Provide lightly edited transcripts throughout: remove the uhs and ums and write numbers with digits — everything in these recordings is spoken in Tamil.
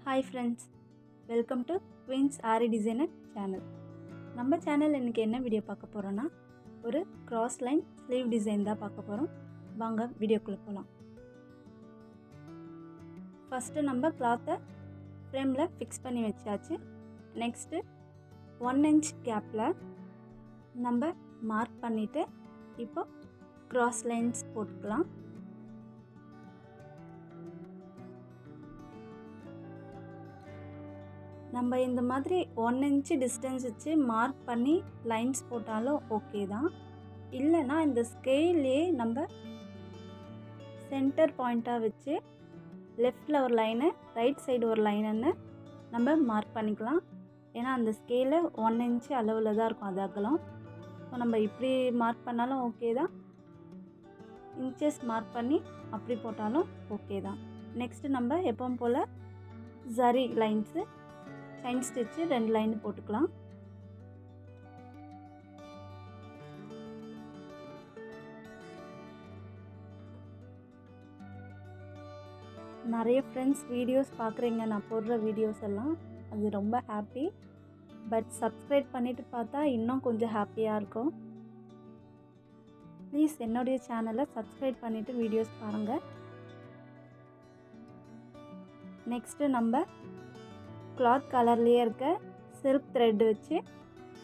Hi friends, welcome to Queen's Ari Designer channel. நம்ம சேனல் இன்னைக்கு என்ன வீடியோ பார்க்க போறோம்னா ஒரு கிராஸ் லைன் ஸ்லீவ் டிசைன் தான் பார்க்க போறோம். வாங்க வீடியோக்குள்ள போலாம். ஃபர்ஸ்ட் நம்ம கிளாத்தை ஃப்ரேம்ல ஃபிக்ஸ் பண்ணி வச்சாச்சு. நெக்ஸ்ட் 1 inch கேப்ல நம்ம மார்க் பண்ணிட்டு இப்போ கிராஸ் லைன்ஸ் போட்டுக்கலாம். நம்ம இந்த மாதிரி 1 inch டிஸ்டன்ஸ் வச்சு மார்க் பண்ணி லைன்ஸ் போட்டாலும் ஓகே தான். இல்லைனா இந்த ஸ்கேல்லே நம்ம சென்டர் பாயிண்ட்டாக வச்சு லெஃப்டில் ஒரு லைனு ரைட் சைடு ஒரு லைனுன்னு நம்ம மார்க் பண்ணிக்கலாம். ஏன்னா அந்த ஸ்கேலு 1 inch அளவில் தான் இருக்கும் அது அகலம். ஸோ நம்ம இப்படி மார்க் பண்ணாலும் ஓகே தான், இன்ச்சஸ் மார்க் பண்ணி அப்படி போட்டாலும் ஓகே தான். நெக்ஸ்ட்டு நம்ம எப்பவும் போல் zari lines chain stitch 2 line போட்டுக்கலாம். நிறைய ஃப்ரெண்ட்ஸ் வீடியோஸ் பார்க்குறீங்க, நான் போடுற வீடியோஸ் எல்லாம், அது ரொம்ப ஹாப்பி. பட் சப்ஸ்கிரைப் பண்ணிவிட்டு பார்த்தா இன்னும் கொஞ்சம் ஹாப்பியாக இருக்கும். ப்ளீஸ் என்னுடைய சேனலை சப்ஸ்கிரைப் பண்ணிவிட்டு வீடியோஸ் பாருங்கள். நெக்ஸ்ட்டு நம்ம கிளாத் கலர்லேயே இருக்க சில்க் த்ரெட் வச்சு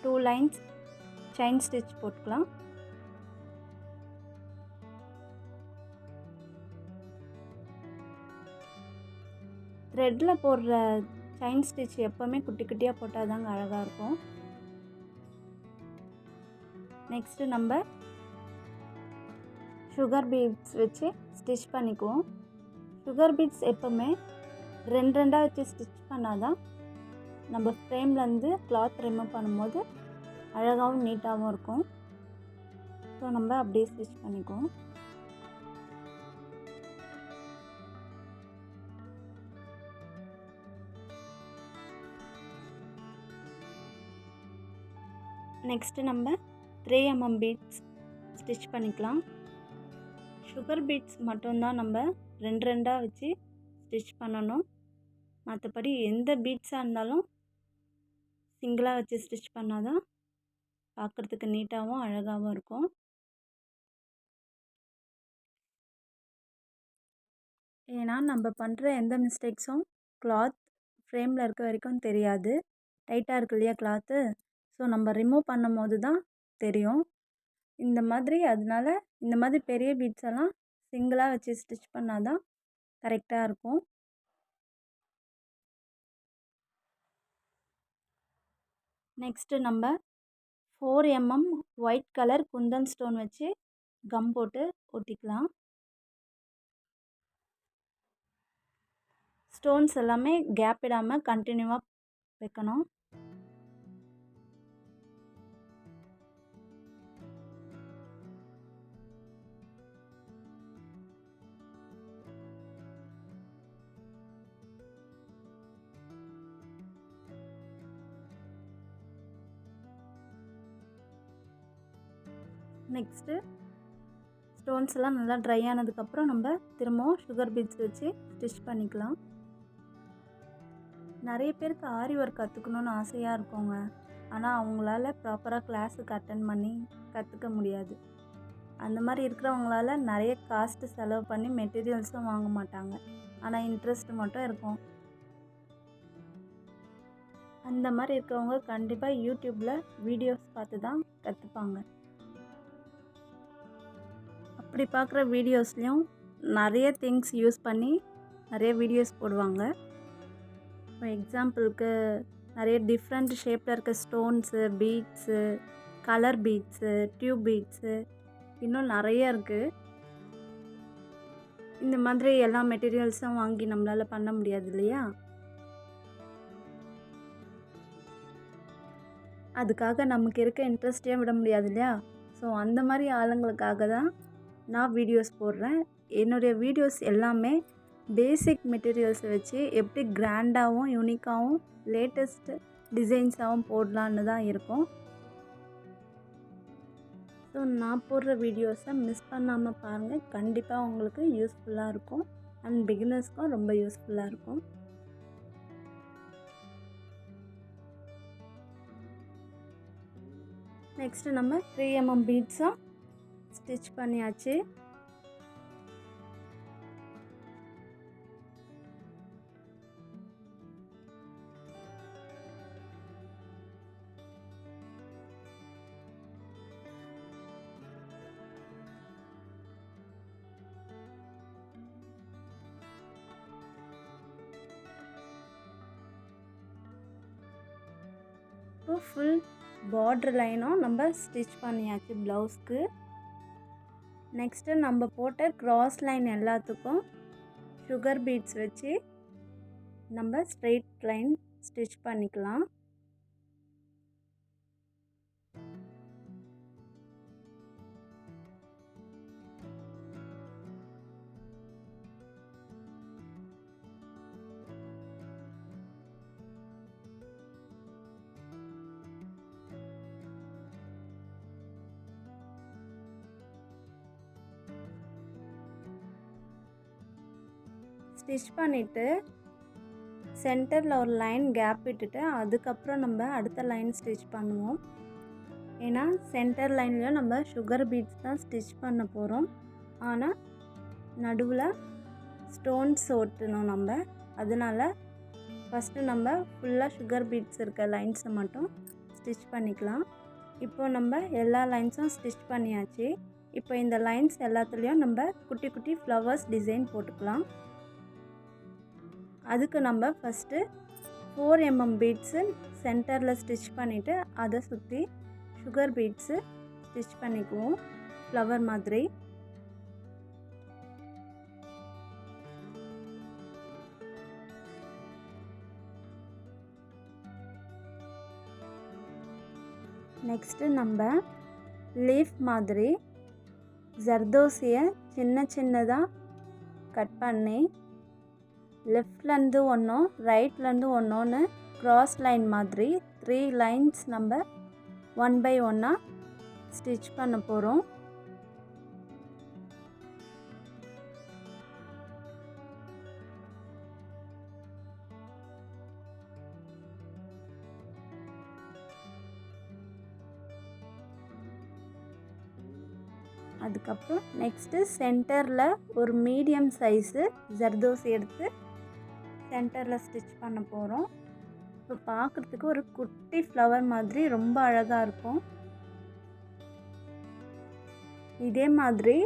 2 lines செயின் ஸ்டிச் போட்டுக்கலாம். த்ரெட்டில் போடுற செயின் ஸ்டிச் எப்போவுமே குட்டி குட்டியாக போட்டால் தாங்க அழகாக இருக்கும். நெக்ஸ்ட்டு நம்ம சுகர் பீட்ஸ் வச்சு ஸ்டிச் பண்ணிக்குவோம். சுகர் பீட்ஸ் எப்போவுமே 2 வச்சு ஸ்டிச் பண்ணால் தான் நம்ம ஃப்ரேம்லேருந்து கிளாத் ரிமூவ் பண்ணும்போது அழகாகவும் நீட்டாகவும் இருக்கும். ஸோ நம்ம அப்படியே ஸ்டிச் பண்ணிக்குவோம். நெக்ஸ்ட்டு நம்ம 3 mm பீட்ஸ் ஸ்டிச் பண்ணிக்கலாம். சுகர் பீட்ஸ் மட்டும்தான் நம்ம 2 வச்சு ஸ்டிச் பண்ணணும். மற்றபடி எந்த பீட்ஸாக இருந்தாலும் சிங்கிளாக வச்சு ஸ்டிச் பண்ணால் தான் பார்க்குறதுக்கு நீட்டாகவும் அழகாகவும் இருக்கும். ஏன்னா நம்ம பண்ணுற எந்த மிஸ்டேக்ஸும் கிளாத் ஃப்ரேமில் இருக்க வரைக்கும் தெரியாது. டைட்டாக இருக்கு இல்லையா கிளாத்து, ஸோ நம்ம ரிமூவ் பண்ணும் போது தான் தெரியும். அதனால இந்த மாதிரி பெரிய பீட்ஸ் எல்லாம் சிங்கிளாக வச்சு ஸ்டிச் பண்ணால் தான் கரெக்டாக இருக்கும். நெக்ஸ்ட்டு நம்ம 4 mm white colour Kundan stone வச்சு கம் போட்டு ஒட்டிக்கலாம். ஸ்டோன்ஸ் எல்லாமே கேப் இடாமல் கண்டினியூவாக வைக்கணும். நெக்ஸ்ட்டு ஸ்டோன்ஸ் எல்லாம் நல்லா ட்ரை ஆனதுக்கப்புறம் நம்ம திரும்பவும் சுகர் பீட்ஸ் வச்சு ஸ்டிச் பண்ணிக்கலாம். நிறைய பேருக்கு ஆரி ஒர்க் கற்றுக்கணுன்னு ஆசையாக இருக்குங்க. ஆனால் அவங்களால ப்ராப்பராக கிளாஸுக்கு அட்டன் பண்ணி கற்றுக்க முடியாது. அந்த மாதிரி இருக்கிறவங்களால நிறைய காஸ்ட்டு செலவு பண்ணி மெட்டீரியல்ஸும் வாங்க மாட்டாங்க, ஆனால் இன்ட்ரெஸ்ட் மட்டும் இருக்கும். அந்த மாதிரி இருக்கிறவங்க கண்டிப்பாக யூடியூப்பில் வீடியோஸ் பார்த்து தான் கற்றுப்பாங்க. அப்படி பார்க்குற வீடியோஸ்லேயும் நிறைய திங்ஸ் யூஸ் பண்ணி நிறைய வீடியோஸ் போடுவாங்க. இப்போ எக்ஸாம்பிளுக்கு நிறைய டிஃப்ரெண்ட் ஷேப்பில் இருக்க stones, beads, colour beads, tube beads, இன்னும் நிறைய இருக்குது. இந்த மாதிரி எல்லா மெட்டீரியல்ஸும் வாங்கி நம்மளால் பண்ண முடியாது இல்லையா? அதுக்காக நமக்கு இருக்க இன்ட்ரெஸ்டே விட முடியாது இல்லையா? ஸோ அந்த மாதிரி ஆளுங்களுக்காக தான் நான் வீடியோஸ் போடுறேன். என்னுடைய வீடியோஸ் எல்லாமே பேசிக் மெட்டீரியல்ஸை வச்சு எப்படி கிராண்டாகவும் யூனிக்காகவும் லேட்டஸ்ட் டிசைன்ஸாகவும் போடலான்னு தான் இருக்கும். ஸோ நான் போடுற வீடியோஸை மிஸ் பண்ணாமல் பாருங்கள். கண்டிப்பாக உங்களுக்கு யூஸ்ஃபுல்லாக இருக்கும் அண்ட் பிகினர்ஸ்க்கும் ரொம்ப யூஸ்ஃபுல்லாக இருக்கும். நெக்ஸ்ட்டு நம்ம 3 mm பீட்ஸும் ஸ்டிச் பண்ணியாச்சு. இப்போ ஃபுல் பார்டர் லைனும் நம்ம ஸ்டிச் பண்ணியாச்சு ப்ளவுஸ்க்கு. நெக்ஸ்ட்டு நம்ம போட்ட க்ராஸ் லைன் எல்லாத்துக்கும் சுகர் பீட்ஸ் வச்சு நம்ம ஸ்ட்ரெயிட் லைன் ஸ்டிச் பண்ணிக்கலாம். ஸ்டிச் பண்ணிவிட்டு சென்டரில் ஒரு லைன் கேப் விட்டுட்டு அதுக்கப்புறம் நம்ம அடுத்த லைன் ஸ்டிச் பண்ணுவோம். ஏன்னா சென்டர் லைனில் நம்ம சுகர் பீட்ஸ் தான் ஸ்டிச் பண்ண போகிறோம். ஆனால் நடுவில் ஸ்டோன்ஸ் ஒட்டணும் நம்ம. அதனால் ஃபஸ்ட்டு நம்ம ஃபுல்லாக சுகர் பீட்ஸ் இருக்க லைன்ஸை மட்டும் ஸ்டிச் பண்ணிக்கலாம். இப்போ நம்ம எல்லா லைன்ஸும் ஸ்டிச் பண்ணியாச்சு. இப்போ இந்த லைன்ஸ் எல்லாத்துலேயும் நம்ம குட்டி குட்டி ஃப்ளவர்ஸ் டிசைன் போட்டுக்கலாம். அதுக்கு நம்ம ஃபஸ்ட்டு 4 mm பீட்ஸு சென்டரில் ஸ்டிச் பண்ணிவிட்டு அதை சுற்றி சுகர் பீட்ஸு ஸ்டிச் பண்ணிக்குவோம் ஃப்ளவர் மாதிரி. நெக்ஸ்ட்டு நம்ம லீஃப் மாதிரி ஜர்தோசியை சின்ன சின்னதாக கட் பண்ணி லெஃப்ட்லேருந்து ஒன்றும் ரைட்லேருந்து ஒன்று க்ராஸ் லைன் மாதிரி 3 லைன்ஸ் நம்ம 1 by 1 ஸ்டிச் பண்ண போகிறோம். அதுக்கப்புறம் நெக்ஸ்ட்டு சென்டரில் ஒரு மீடியம் சைஸு ஜர்தோசி எடுத்து சென்டரில் ஸ்டிச் பண்ண போகிறோம். இப்போ பார்க்குறதுக்கு ஒரு குட்டி ஃப்ளவர் மாதிரி ரொம்ப அழகாக இருக்கும். இதே மாதிரி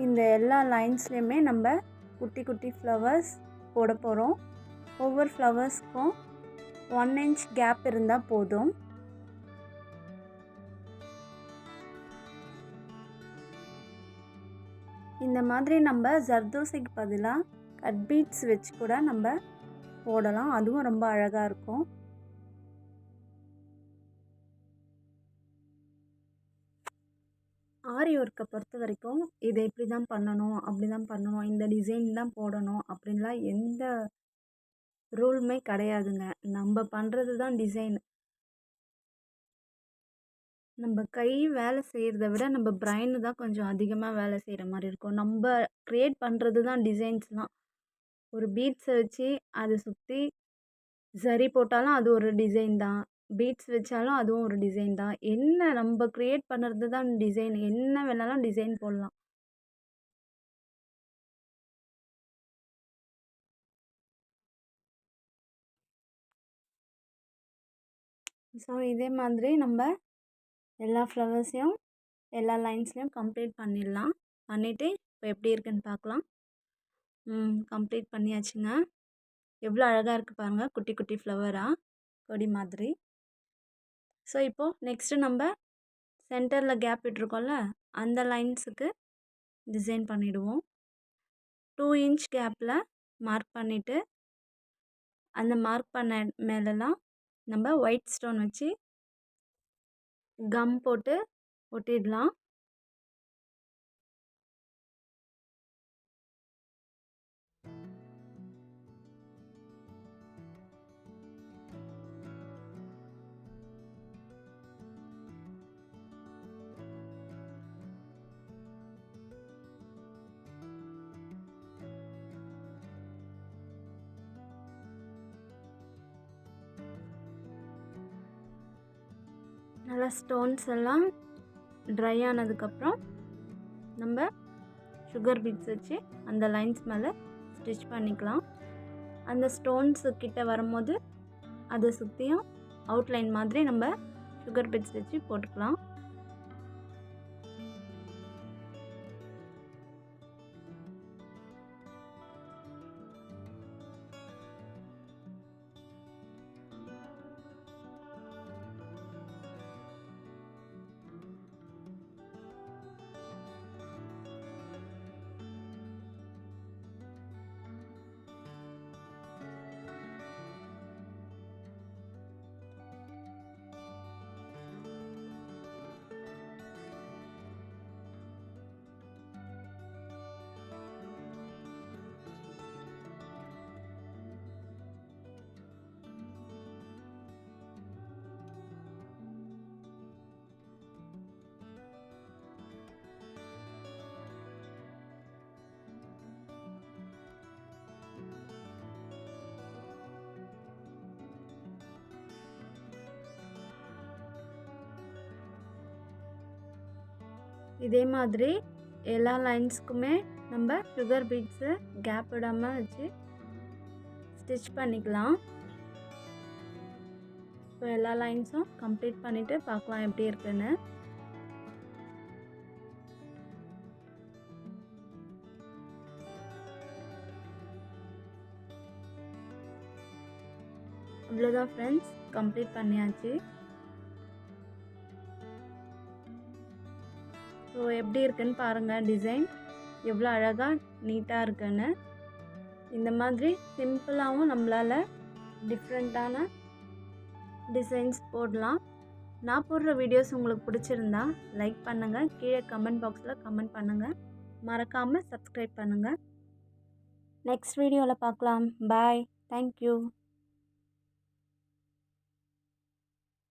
இந்த எல்லா லைன்ஸ்லேயுமே நம்ம குட்டி குட்டி ஃப்ளவர்ஸ் போட போகிறோம். ஒவ்வொரு ஃப்ளவர்ஸ்க்கும் 1 inch கேப் இருந்தால் போதும். இந்த மாதிரி நம்ம ஜர்தோசிக்கு பதிலாக கட் பீட்ஸ் வச்சு கூட நம்ம போடலாம். அதுவும் ரொம்ப அழகாக இருக்கும். ஆரி ஒர்க்கை பொறுத்த வரைக்கும் இதை இப்படி தான் பண்ணணும், அப்படி தான் பண்ணணும், இந்த டிசைன் தான் போடணும் அப்படின்லாம் எந்த ரூலுமே கிடையாதுங்க. நம்ம பண்ணுறது தான் டிசைன். நம்ம கை வேலை செய்கிறத விட நம்ம பிரைன் தான் கொஞ்சம் அதிகமாக வேலை செய்கிற மாதிரி இருக்கும். நம்ம க்ரியேட் பண்ணுறது தான் டிசைன்ஸ்லாம். ஒரு பீட்ஸை வச்சு அதை சுற்றி சரி போட்டாலும் அது ஒரு டிசைன் தான். பீட்ஸ் வச்சாலும் அதுவும் ஒரு டிசைன் தான். என்ன நம்ம க்ரியேட் பண்ணுறது தான் டிசைன். என்ன வேணாலும் டிசைன் போடலாம். ஸோ இதே மாதிரி நம்ம எல்லா ஃப்ளவர்ஸையும் எல்லா லைன்ஸ்லையும் கம்ப்ளீட் பண்ணிடலாம். பண்ணிவிட்டு இப்போ எப்படி இருக்குன்னு பார்க்கலாம். கம்ப்ளீட் பண்ணியாச்சுங்க. எவ்வளோ அழகாக இருக்குது பாருங்கள், குட்டி குட்டி ஃப்ளவராக கொடி மாதிரி. ஸோ இப்போது நெக்ஸ்ட்டு நம்ம சென்டரில் கேப் விட்டுருக்கோம்ல, அந்த லைன்ஸுக்கு டிசைன் பண்ணிவிடுவோம். 2 inch கேப்பில் மார்க் பண்ணிவிட்டு அந்த மார்க் பண்ண மேலெலாம் நம்ம ஒயிட் ஸ்டோன் வச்சு கம் போட்டு ஒட்டிடலாம். நல்லா ஸ்டோன்ஸ் எல்லாம் ட்ரை ஆனதுக்கப்புறம் நம்ம சுகர் பீட்ஸ் வச்சு அந்த லைன்ஸ் மேலே ஸ்டிச் பண்ணிக்கலாம். அந்த ஸ்டோன்ஸு கிட்ட வரும்போது அதை சுற்றியும் அவுட்லைன் மாதிரி நம்ம சுகர் பீட்ஸ் வச்சு போட்டுக்கலாம். இதே மாதிரி எல்லா லைன்ஸ்க்குமே நம்ம சுகர் பீட்ஸு கேப் விடாமல் வச்சு ஸ்டிச் பண்ணிக்கலாம். இப்போ எல்லா லைன்ஸும் கம்ப்ளீட் பண்ணிவிட்டு பார்க்கலாம் எப்படி இருக்குன்னு. அவ்வளோதான் ஃப்ரெண்ட்ஸ், கம்ப்ளீட் பண்ணியாச்சு. ஸோ எப்படி இருக்குன்னு பாருங்கள், டிசைன் எவ்வளோ அழகாக நீட்டாக இருக்குன்னு. இந்த மாதிரி சிம்பிளாகவும் நம்மளால் டிஃப்ரெண்ட்டான டிசைன்ஸ் போடலாம். நான் போடுற வீடியோஸ் உங்களுக்கு பிடிச்சிருந்தா லைக் பண்ணுங்கள், கீழே கமெண்ட் பாக்ஸில் கமெண்ட் பண்ணுங்கள், மறக்காமல் சப்ஸ்கிரைப் பண்ணுங்கள். நெக்ஸ்ட் வீடியோவில் பார்க்கலாம். பாய், தேங்க்யூ.